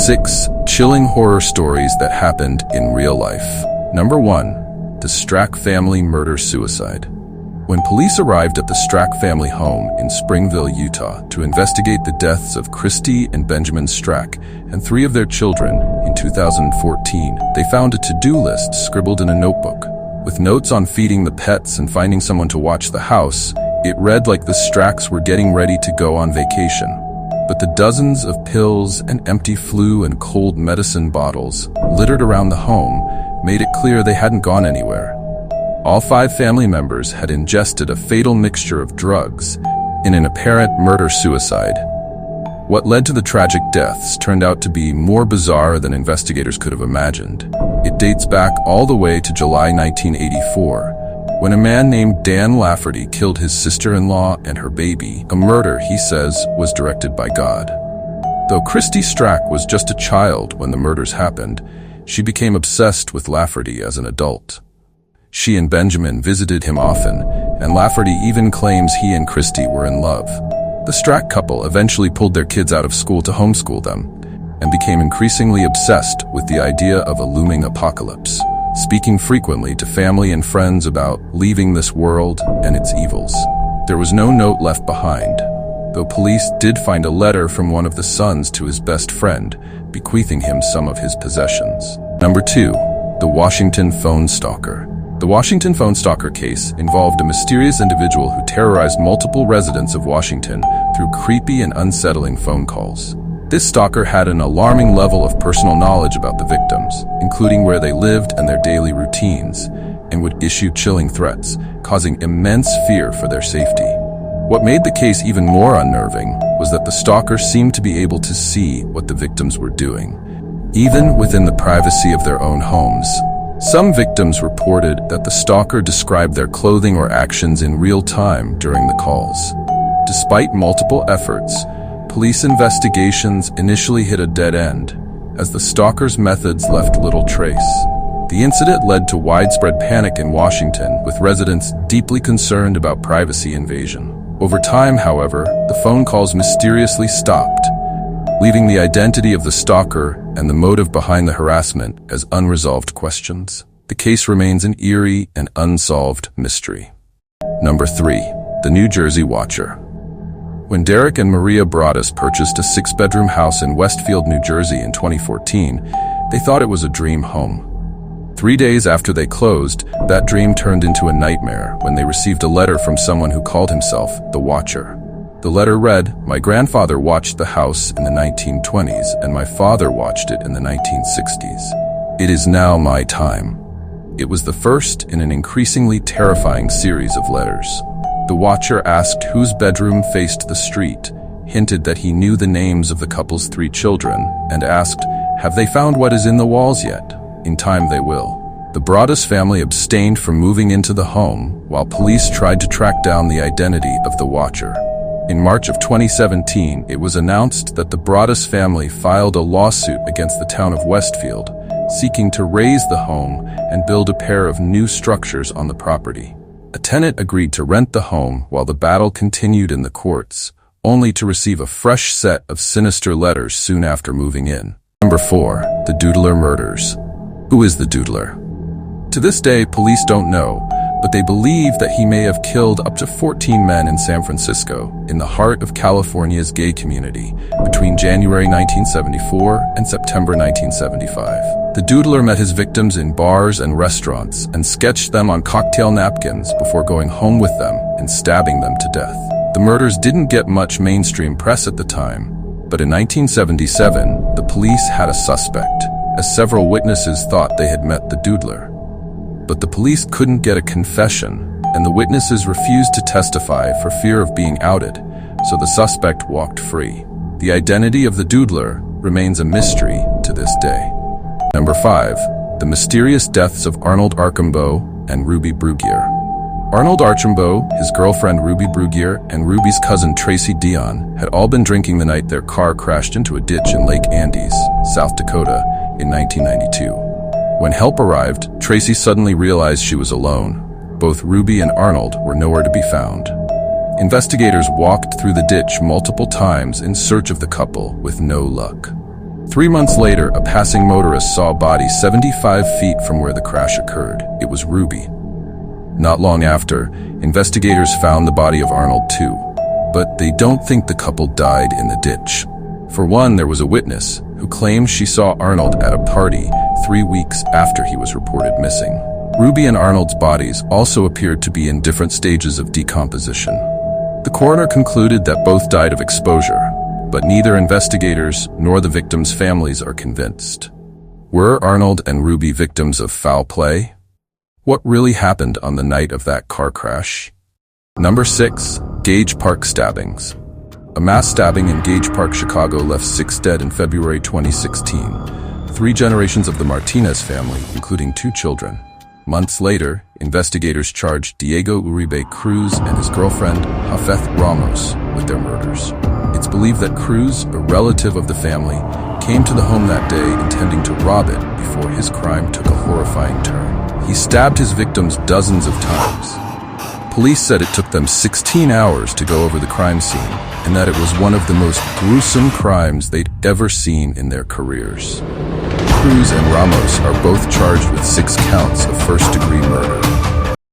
6 chilling horror stories that happened in real life. Number 1. The Strack family murder-suicide. When police arrived at the Strack family home in Springville, Utah, to investigate the deaths of Christy and Benjamin Strack and 3 of their children in 2014, they found a to-do list scribbled in a notebook. With notes on feeding the pets and finding someone to watch the house, it read like the Stracks were getting ready to go on vacation. But the dozens of pills and empty flu and cold medicine bottles littered around the home made it clear they hadn't gone anywhere. All 5 family members had ingested a fatal mixture of drugs in an apparent murder-suicide. What led to the tragic deaths turned out to be more bizarre than investigators could have imagined. It dates back all the way to July 1984, when a man named Dan Lafferty killed his sister-in-law and her baby, a murder he says was directed by God. Though Christy Strack was just a child when the murders happened, she became obsessed with Lafferty as an adult. She and Benjamin visited him often, and Lafferty even claims he and Christy were in love. The Strack couple eventually pulled their kids out of school to homeschool them, and became increasingly obsessed with the idea of a looming apocalypse, speaking frequently to family and friends about leaving this world and its evils. There was no note left behind, though police did find a letter from one of the sons to his best friend, bequeathing him some of his possessions. Number 2. The Washington Phone Stalker. The Washington Phone Stalker case involved a mysterious individual who terrorized multiple residents of Washington through creepy and unsettling phone calls. This stalker had an alarming level of personal knowledge about the victims, including where they lived and their daily routines, and would issue chilling threats, causing immense fear for their safety. What made the case even more unnerving was that the stalker seemed to be able to see what the victims were doing, even within the privacy of their own homes. Some victims reported that the stalker described their clothing or actions in real time during the calls. Despite multiple efforts, police investigations initially hit a dead end, as the stalker's methods left little trace. The incident led to widespread panic in Washington, with residents deeply concerned about privacy invasion. Over time, however, the phone calls mysteriously stopped, leaving the identity of the stalker and the motive behind the harassment as unresolved questions. The case remains an eerie and unsolved mystery. Number 3. The New Jersey Watcher. When Derek and Maria Broaddus purchased a 6-bedroom house in Westfield, New Jersey in 2014, they thought it was a dream home. 3 days after they closed, that dream turned into a nightmare when they received a letter from someone who called himself the Watcher. The letter read, "My grandfather watched the house in the 1920s, and my father watched it in the 1960s. It is now my time." It was the first in an increasingly terrifying series of letters. The Watcher asked whose bedroom faced the street, hinted that he knew the names of the couple's 3 children, and asked, "Have they found what is in the walls yet? In time they will." The Broaddus family abstained from moving into the home, while police tried to track down the identity of the Watcher. In March of 2017, it was announced that the Broaddus family filed a lawsuit against the town of Westfield, seeking to raze the home and build a pair of new structures on the property. A tenant agreed to rent the home while the battle continued in the courts, only to receive a fresh set of sinister letters soon after moving in. Number 4. The Doodler Murders. Who is the Doodler? To this day, police don't know, but they believe that he may have killed up to 14 men in San Francisco, in the heart of California's gay community, between January 1974 and September 1975. The Doodler met his victims in bars and restaurants and sketched them on cocktail napkins before going home with them and stabbing them to death. The murders didn't get much mainstream press at the time, but in 1977, the police had a suspect, as several witnesses thought they had met the Doodler. But the police couldn't get a confession, and the witnesses refused to testify for fear of being outed, so the suspect walked free. The identity of the Doodler remains a mystery to this day. Number 5. The mysterious deaths of Arnold Archambeau and Ruby Bruguier. Arnold Archambeau, his girlfriend Ruby Bruguier, and Ruby's cousin Tracy Dion had all been drinking the night their car crashed into a ditch in Lake Andes, South Dakota, in 1992. When help arrived, Tracy suddenly realized she was alone. Both Ruby and Arnold were nowhere to be found. Investigators walked through the ditch multiple times in search of the couple with no luck. 3 months later, a passing motorist saw a body 75 feet from where the crash occurred. It was Ruby. Not long after, investigators found the body of Arnold too, but they don't think the couple died in the ditch. For one, there was a witness who claimed she saw Arnold at a party 3 weeks after he was reported missing. Ruby and Arnold's bodies also appeared to be in different stages of decomposition. The coroner concluded that both died of exposure, but neither investigators nor the victims' families are convinced. Were Arnold and Ruby victims of foul play? What really happened on the night of that car crash? Number 6. Gage Park Stabbings. A mass stabbing in Gage Park, Chicago left 6 dead in February 2016. 3 generations of the Martinez family, including 2 children. Months later, investigators charged Diego Uribe Cruz and his girlfriend, Jafeth Ramos, with their murders. It's believed that Cruz, a relative of the family, came to the home that day intending to rob it before his crime took a horrifying turn. He stabbed his victims dozens of times. Police said it took them 16 hours to go over the crime scene, and that it was one of the most gruesome crimes they'd ever seen in their careers. Cruz and Ramos are both charged with 6 counts of first-degree murder.